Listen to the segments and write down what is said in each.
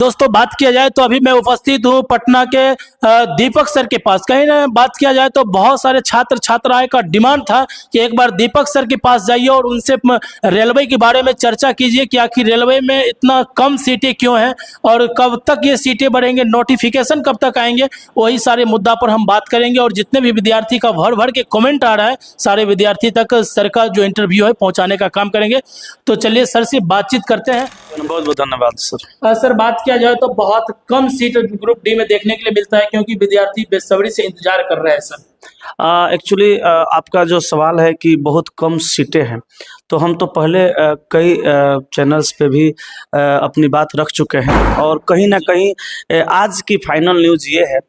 दोस्तों बात किया जाए तो अभी मैं उपस्थित हूँ पटना के दीपक सर के पास। कहीं ना बात किया जाए तो बहुत सारे छात्र छात्राएं का डिमांड था कि एक बार दीपक सर के पास जाइए और उनसे रेलवे के बारे में चर्चा कीजिए कि आखिर रेलवे में इतना कम सीटें क्यों हैं और कब तक ये सीटें बढ़ेंगे, नोटिफिकेशन कब तक आएंगे। वही सारे मुद्दा पर हम बात करेंगे और जितने भी विद्यार्थी का भर भर के कमेंट आ रहा है सारे विद्यार्थी तक सर का जो इंटरव्यू है पहुँचाने का काम करेंगे। तो चलिए सर से बातचीत करते हैं। बहुत बहुत धन्यवाद सर। सर बात किया जाए तो बहुत कम सीट ग्रुप डी में देखने के लिए मिलता है क्योंकि विद्यार्थी बेसब्री से इंतजार कर रहे हैं सर। एक्चुअली आपका जो सवाल है कि बहुत कम सीटें हैं, तो हम तो पहले कई चैनल्स पे भी अपनी बात रख चुके हैं और कहीं ना कहीं आज की फाइनल न्यूज़ ये है,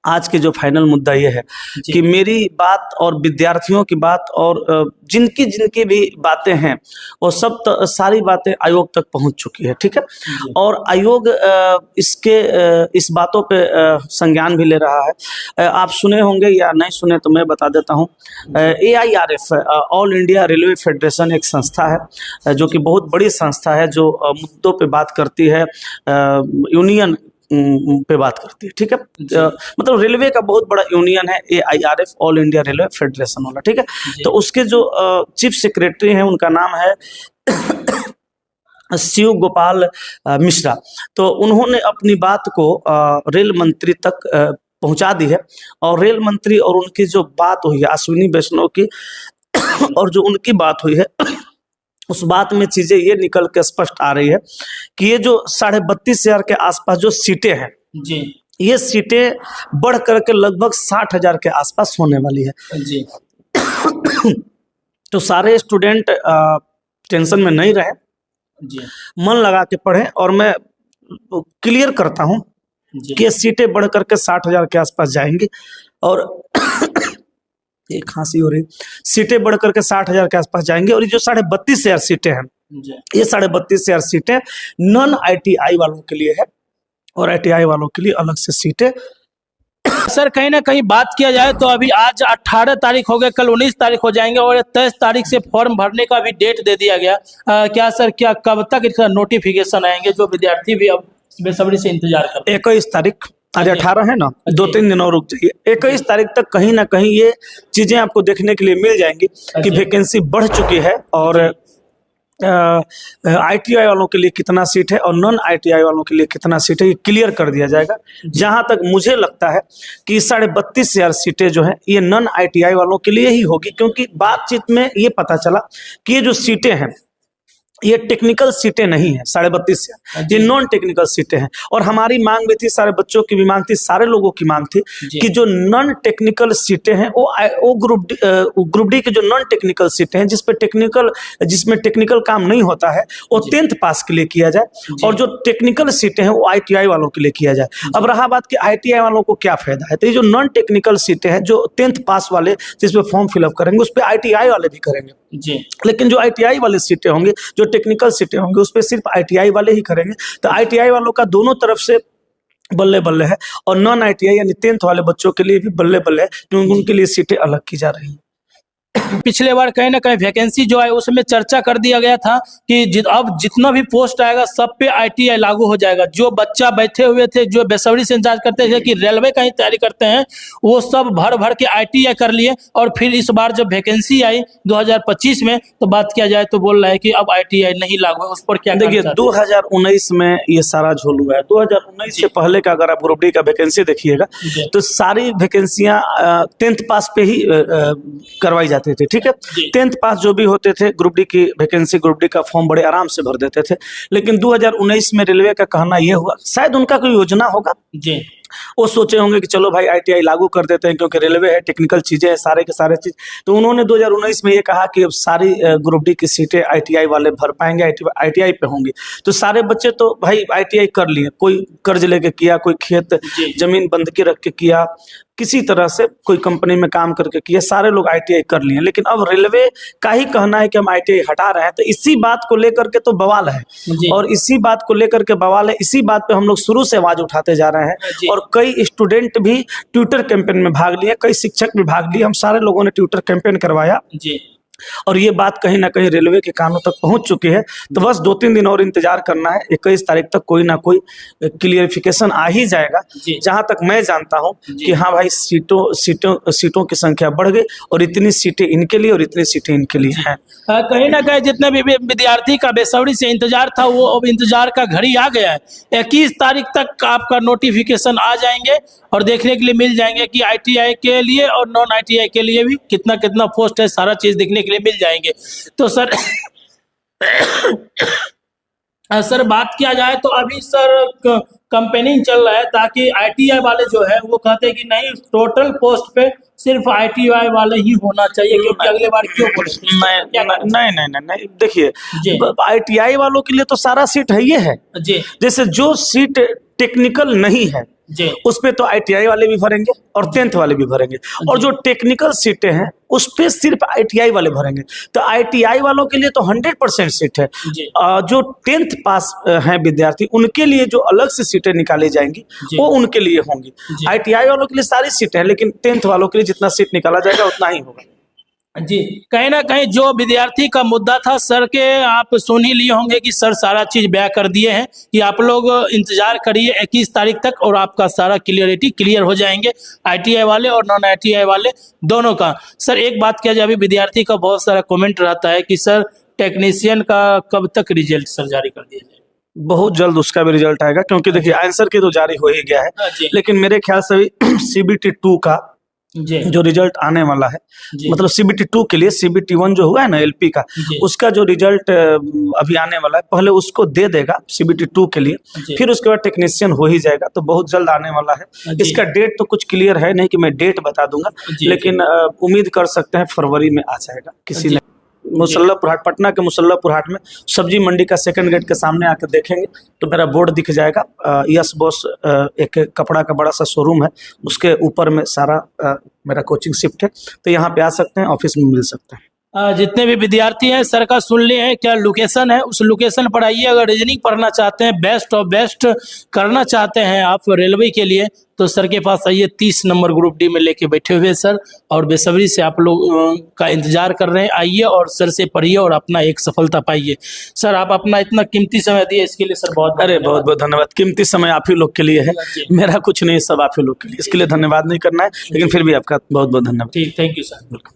आज की जो फाइनल मुद्दा ये है कि मेरी बात और विद्यार्थियों की बात और जिनकी जिनकी भी बातें हैं वो सब सारी बातें आयोग तक पहुंच चुकी है। ठीक है, और आयोग इस बातों पे संज्ञान भी ले रहा है। आप सुने होंगे या नहीं सुने तो मैं बता देता हूं। AIRF all India railway federation एक संस्था है जो कि बहुत बड़ी संस्था है, जो मुद्दों पे बात करती है, यूनियन पे बात करती है। ठीक है, मतलब रेलवे का बहुत बड़ा यूनियन है AIRF all India railway federation वाला। ठीक है, तो उसके जो चीफ सेक्रेटरी हैं उनका नाम है शिव गोपाल मिश्रा। तो उन्होंने अपनी बात को रेल मंत्री तक पहुंचा दी है और रेल मंत्री और उनकी जो बात हुई है अश्विनी वैष्णव की और जो उनकी बात हुई है उस बात में चीजें ये निकल के स्पष्ट आ रही है कि ये जो 32,500 के आसपास जो सीटें हैं जी, ये सीटें बढ़ करके लगभग 60,000 के आसपास होने वाली है जी। तो सारे स्टूडेंट टेंशन में नहीं रहे जी, मन लगा के पढ़ें। और मैं क्लियर करता हूं कि ये सीटें बढ़ करके 60,000 के आसपास जाएंगी और ये खांसी हो रही, सीटें बढ़ करके 60,000 के आसपास जाएंगे। और ये जो 32,500 सीटें हैं, ये 32,500 सीटें नॉन ITI वालों के लिए है और ITI वालों के लिए अलग से सीटें। सर कहीं ना कहीं बात किया जाए तो अभी आज 18 तारीख हो गए, कल 19 तारीख हो जाएंगे और 23 तारीख से फॉर्म भरने का भी डेट दे दिया गया। क्या सर, क्या कब तक इसका नोटिफिकेशन आएंगे जो विद्यार्थी भी अब बेसब्री से इंतजार कर रहे हैं? 21 तारीख, आज 18 है ना, 2-3 दिन और रुक जाइए। 21 तारीख तक कहीं ना कहीं ये चीजें आपको देखने के लिए मिल जाएंगी कि वैकेंसी बढ़ चुकी है और ITI वालों के लिए कितना सीट है और नॉन ITI वालों के लिए कितना सीट है ये क्लियर कर दिया जाएगा। जहां तक मुझे लगता है कि 32,500 सीटें जो है ये नॉन ITI वालों के लिए ही होगी, क्योंकि बातचीत में ये पता चला कि ये जो सीटें हैं ये टेक्निकल सीटें नहीं है 32,500, ये नॉन टेक्निकल सीटें हैं। और हमारी मांग भी थी, सारे बच्चों की भी मांग थी, सारे लोगों की मांग थी कि जो नॉन टेक्निकल सीटें हैं वो ग्रुप डी की जो नॉन टेक्निकल सीटें हैं जिसमें टेक्निकल काम नहीं होता है वो 10th पास के लिए किया जाए और जो टेक्निकल सीटें हैं वो ITI वालों के लिए किया जाए। अब रहा बात कि ITI वालों को क्या फायदा है, तो ये जो नॉन टेक्निकल सीटें हैं जो 10th पास वाले जिसपे फॉर्म फिलअप करेंगे उस पर ITI वाले भी करेंगे जी, लेकिन लेकिन जो ITI वाले सीटें होंगे, जो टेक्निकल सीटें होंगे उस पर सिर्फ ITI वाले ही करेंगे। तो ITI वालों का दोनों तरफ से बल्ले बल्ले है और नॉन ITI यानी 10th वाले बच्चों के लिए भी बल्ले बल्ले है, क्योंकि उनके लिए सीटें अलग की जा रही हैं। पिछले बार कहीं ना कहीं वैकेंसी जो है उसमें चर्चा कर दिया गया था कि अब जितना भी पोस्ट आएगा सब पे ITI लागू हो जाएगा। जो बच्चा बैठे हुए थे, जो बेसब्री से इंतजार करते थे कि रेलवे का ही तैयारी करते हैं, वो सब भर भर के ITI कर लिए और फिर इस बार जब वैकेंसी आई 2025 में तो बात किया जाए तो बोल रहा है कि अब ITI नहीं लागू है। उस पर क्या देखिए, 2019 में ये सारा झोल हुआ है। 2019 से पहले का अगर आप ग्रुप डी का वैकेंसी देखिएगा तो सारी वैकेंसियां 10th पास पे ही करवाई जाती थी। ठीक है, 10th पास जो भी होते थे ग्रुप डी की वैकेंसी, ग्रुप डी का फॉर्म बड़े आराम से भर देते थे। लेकिन 2019 में रेलवे का कहना यह हुआ, शायद उनका कोई योजना होगा जी, वो सोचे होंगे कि चलो भाई ITI लागू कर देते हैं क्योंकि रेलवे है, टेक्निकल चीजें हैं, सारे के सारे चीज। तो उन्होंने 2019 में ये कहा कि अब सारी ग्रुप डी की सीटें ITI वाले भर पाएंगे, ITI पे होंगी। तो सारे बच्चे तो भाई ITI कर लिए, कोई कर्ज लेके किया, कोई खेत जमीन बंधकी रख के किया, किसी तरह से कोई कंपनी में काम करके किया, सारे लोग ITI कर लिए। लेकिन अब रेलवे का ही कहना है कि हम ITI हटा रहे हैं। तो इसी बात को लेकर के तो बवाल है और इसी बात को लेकर के बवाल है, इसी बात पे हम लोग शुरू से आवाज उठाते जा रहे हैं और कई स्टूडेंट भी ट्विटर कैंपेन में भाग लिए, कई शिक्षक भी भाग लिए। हम सारे लोगों ने ट्विटर कैंपेन करवाया जी और ये बात कहीं ना कहीं रेलवे के कानों तक पहुंच चुकी है। तो बस 2-3 दिन और इंतजार करना है। 21 तारीख तक कोई ना कोई क्लियरिफिकेशन आ ही जाएगा। जी। जहां तक मैं जानता हूं जी। कि हाँ भाई, सीटों की संख्या बढ़ गई और इतनी सीटें इनके लिए और इतनी सीटें इनके लिए हैं। कहीं ना कहीं जितने भी विद्यार्थी का बेसब्री से इंतजार था, वो अब इंतजार का घड़ी आ गया है। 21 तारीख तक आपका नोटिफिकेशन आ जाएंगे और देखने के लिए मिल जाएंगे कि ITI के लिए और नॉन ITI के लिए भी कितना कितना पोस्ट है, सारा चीज देखने के लिए मिल जाएंगे। तो सर सर बात किया जाए तो अभी सर कंपेनिंग चल रहा है, ताकि ITI वाले जो है वो कहते हैं कि नहीं, टोटल पोस्ट पे सिर्फ ITI वाले ही होना चाहिए, क्योंकि अगले बार क्यों बोले। नहीं, देखिए, जी। ITI वालों के लिए तो सारा सीट है ये है। जी जैसे जो सीट टेक्निकल नहीं है जी उस पे तो ITI वाले भी भरेंगे और 10th वाले भी भरेंगे, और जो टेक्निकल सीटें हैं उस पे सिर्फ ITI वाले भरेंगे। तो ITI वालों के लिए तो 100% सीट है। जी। जो 10th पास हैं विद्यार्थी, उनके लिए जो अलग से सीटें निकाली जाएंगी जी। वो उनके लिए होंगी। जी। ITI वालों के लिए सारी सीटें हैं, लेकिन 10th वालों के लिए जितना सीट निकाला जाएगा उतना ही होगा। जी। कहीं ना कहीं जो विद्यार्थी का मुद्दा था सर के, आप सुन ही लिए होंगे कि सर सारा चीज बयां कर दिए हैं कि आप लोग इंतजार करिए 21 तारीख तक और आपका सारा क्लियर हो जाएंगे, ITI वाले और नॉन ITI वाले दोनों का। सर एक बात किया जाए, अभी विद्यार्थी का बहुत सारा कमेंट रहता है कि सर टेक्नीशियन का कब तक रिजल्ट सर जारी कर दिया जाए। बहुत जल्द उसका भी रिजल्ट आएगा, क्योंकि देखिए आंसर के तो जारी हो ही गया है, जी। लेकिन मेरे ख्याल से CBT 2 का जी। जो रिजल्ट आने वाला है, जी। मतलब CBT 2 के लिए CBT 1 जो हुआ है ना LP का, जी। उसका जो रिजल्ट अभी आने वाला है, पहले उसको दे देगा CBT 2 के लिए, जी। फिर उसके बाद टेक्नीशियन हो ही जाएगा। तो बहुत जल्द आने वाला है। जी। इसका डेट तो कुछ क्लियर है नहीं कि मैं डेट बता दूंगा, जी। लेकिन उम्मीद कर सकते हैं फरवरी में आ जाएगा। किसी जी। ने मुसल्लपुर हाट, पटना के मुसल्लपुर हाट में सब्जी मंडी का सेकंड गेट के सामने आकर देखेंगे तो मेरा बोर्ड दिख जाएगा। यस बॉस एक कपड़ा का बड़ा सा शोरूम है, उसके ऊपर में सारा मेरा कोचिंग शिफ्ट है। तो यहाँ पे आ सकते हैं, ऑफिस में मिल सकते हैं। जितने भी विद्यार्थी हैं सर का सुन लिए हैं, क्या लोकेशन है, उस लोकेशन पर आइए। अगर रीजनिंग पढ़ना चाहते हैं, बेस्ट ऑफ बेस्ट करना चाहते हैं आप रेलवे के लिए, तो सर के पास आइए। 30 नंबर ग्रुप डी में लेके बैठे हुए सर, और बेसब्री से आप लोग का इंतजार कर रहे हैं। आइए और सर से पढ़िए और अपना एक सफलता पाइए। सर आप अपना इतना कीमती समय दिए, इसके लिए सर बहुत बहुत बहुत धन्यवाद। कीमती समय आप ही लोग के लिए है, मेरा कुछ नहीं, सब आप ही लोग के लिए। इसके लिए धन्यवाद नहीं करना है, लेकिन फिर भी आपका बहुत बहुत धन्यवाद। ठीक, थैंक यू सर।